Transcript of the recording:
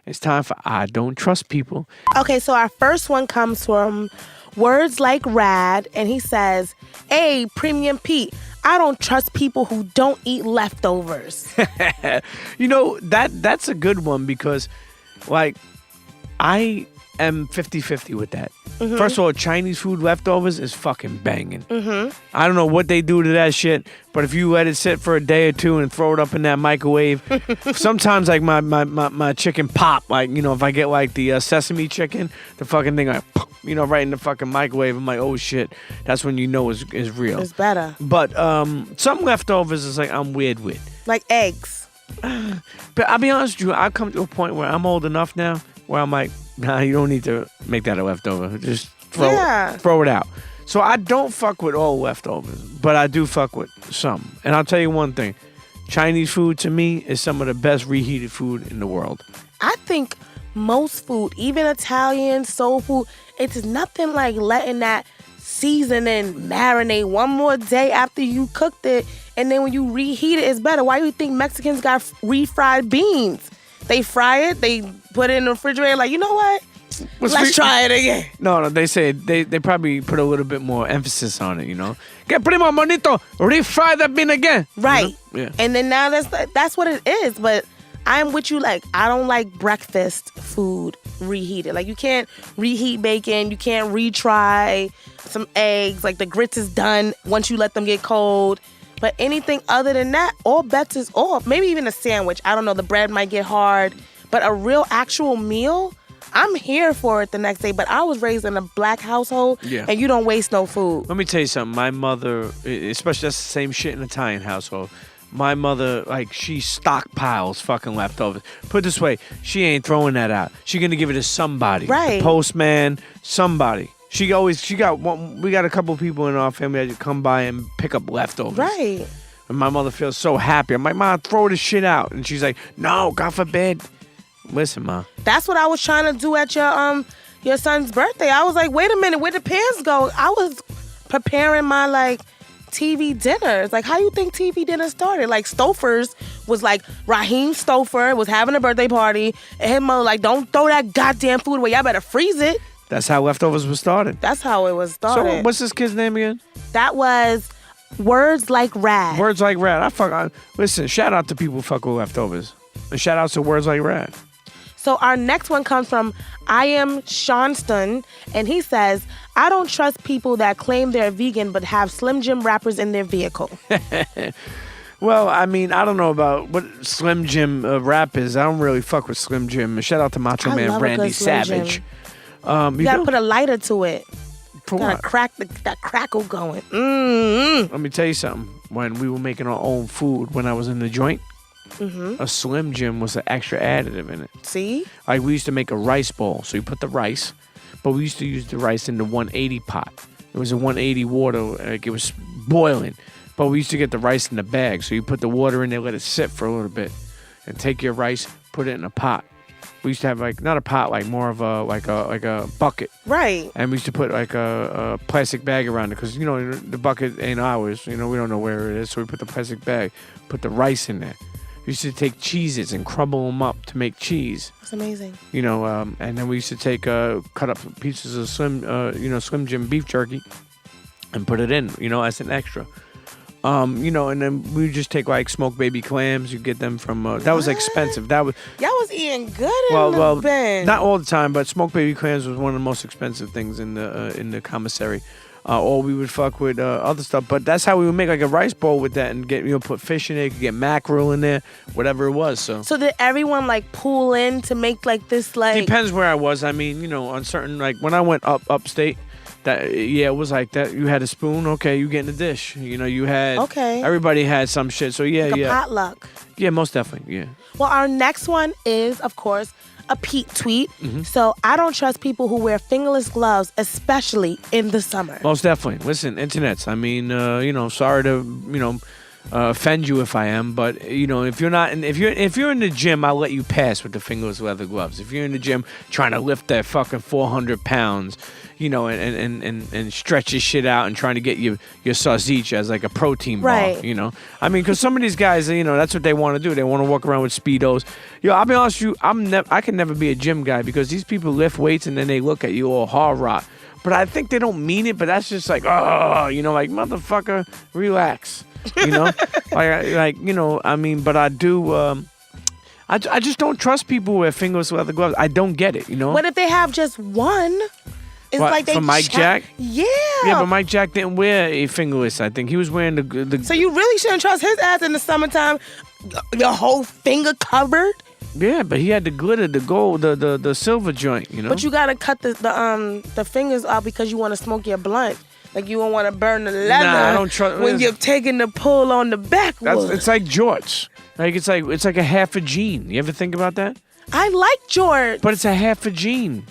It's time for I Don't Trust People. Okay, so our first one comes from Words Like Rad, and he says, "Hey, Premium Pete, I don't trust people who don't eat leftovers." That's a good one because, like, I am 50-50 with that. Mm-hmm. First of all, Chinese food leftovers is fucking banging. Mm-hmm. I don't know what they do to that shit, but if you let it sit for a day or two and throw it up in that microwave, sometimes like my chicken pop, like, if I get like the sesame chicken, the fucking thing, like, right in the fucking microwave, I'm like, oh shit, that's when you know it's real. It's better. But some leftovers is like I'm weird with. Like eggs. But I'll be honest with you, I've come to a point where I'm old enough now where I'm like, nah, you don't need to make that a leftover. Just throw it out. So I don't fuck with all leftovers, but I do fuck with some. And I'll tell you one thing. Chinese food, to me, is some of the best reheated food in the world. I think most food, even Italian, soul food, it's nothing like letting that season and marinate one more day after you cooked it. And then when you reheat it, it's better. Why do you think Mexicans got refried beans? They fry it, they put it in the refrigerator, like, you know what? Let's try it again. No, they say they probably put a little bit more emphasis on it, Get primo monito, refry that bean again. Right. Yeah. And then now that's what it is. But I'm with you, like, I don't like breakfast food reheated. Like, you can't reheat bacon, you can't retry some eggs. Like, the grits is done once you let them get cold. But anything other than that, all bets is off. Maybe even a sandwich. I don't know. The bread might get hard. But a real actual meal, I'm here for it the next day. But I was raised in a black household, and you don't waste no food. Let me tell you something. My mother, especially that's the same shit in an Italian household. My mother, like, she stockpiles fucking leftovers. Put it this way, she ain't throwing that out. She gonna give it to somebody. Right. The postman, somebody. We got a couple people in our family that come by and pick up leftovers. Right. And my mother feels so happy. I'm like, Ma, throw this shit out. And she's like, no, God forbid. Listen, Ma. That's what I was trying to do at your son's birthday. I was like, wait a minute, where'd the pans go? I was preparing my, like, TV dinners. Like, how you think TV dinner started? Like, Stouffer's was like, Raheem Stouffer was having a birthday party. And his mother like, don't throw that goddamn food away. Y'all better freeze it. That's how leftovers were started. That's how it was started. So what's this kid's name again? That was Words Like Rad. Words Like Rad. Listen, shout out to people who fuck with leftovers. And shout out to Words Like Rad. So our next one comes from I Am Shonston, and he says, I don't trust people that claim they're vegan but have Slim Jim wrappers in their vehicle. Well, I mean, I don't know about what Slim Jim rap is. I don't really fuck with Slim Jim. Shout out to Macho Man Randy Savage. You gotta put a lighter to it. For gotta what? crack that crackle going. Mm-hmm. Let me tell you something. When we were making our own food, when I was in the joint, a Slim Jim was an extra additive in it. See? Like, we used to make a rice bowl. So you put the rice, but we used to use the rice in the 180 pot. It was a 180 water, like it was boiling. But we used to get the rice in the bag. So you put the water in there, let it sit for a little bit, and take your rice, put it in a pot. We used to have, like, not a pot, like more of a bucket. Right. And we used to put like a plastic bag around it because, the bucket ain't ours. We don't know where it is. So we put the plastic bag, put the rice in there. We used to take cheeses and crumble them up to make cheese. That's amazing. And then we used to take cut up pieces of Slim Jim beef jerky and put it in, as an extra. And then we would just take like smoked baby clams. You get them from that was expensive. That was y'all was eating good in the bin. Not all the time, but smoked baby clams was one of the most expensive things in the commissary. Or we would fuck with other stuff, but that's how we would make like a rice bowl with that and get put fish in it. You could get mackerel in there, whatever it was. So did everyone like pool in to make like this like? Depends where I was. I mean, on certain like when I went upstate. It was like that. You had a spoon, okay, you get in the dish. You had everybody had some shit. So like a potluck. Yeah, most definitely. Yeah. Well, our next one is, of course, a Pete tweet. So I don't trust people who wear fingerless gloves, especially in the summer. Most definitely. Listen, internets. I mean, sorry to offend you if I am, but if you're not, if you're in the gym, I'll let you pass with the fingerless leather gloves. If you're in the gym trying to lift that fucking 400 pounds, and stretch your shit out and trying to get your sausage as like a protein bar, Right. I mean, because some of these guys, that's what they want to do. They want to walk around with Speedos. I'll be honest with you, I can never be a gym guy because these people lift weights and then they look at you all hard rock. But I think they don't mean it, but that's just like, like, motherfucker, relax. But I do. I just don't trust people who wear fingerless leather gloves. I don't get it. What if they have just one? It's What, like they for Mike Jack? Yeah. Yeah, but Mike Jack didn't wear a fingerless. I think he was wearing the. So you really shouldn't trust his ass in the summertime. Your whole finger covered. Yeah, but he had the glitter, the gold, the silver joint. But you gotta cut the fingers off because you want to smoke your blunt. Like you don't want to burn the leather. Nah, I don't trust. When you're taking the pull on the backwood. It's like jorts. Like it's like a half a jean. You ever think about that? I like jorts. But it's a half a jean.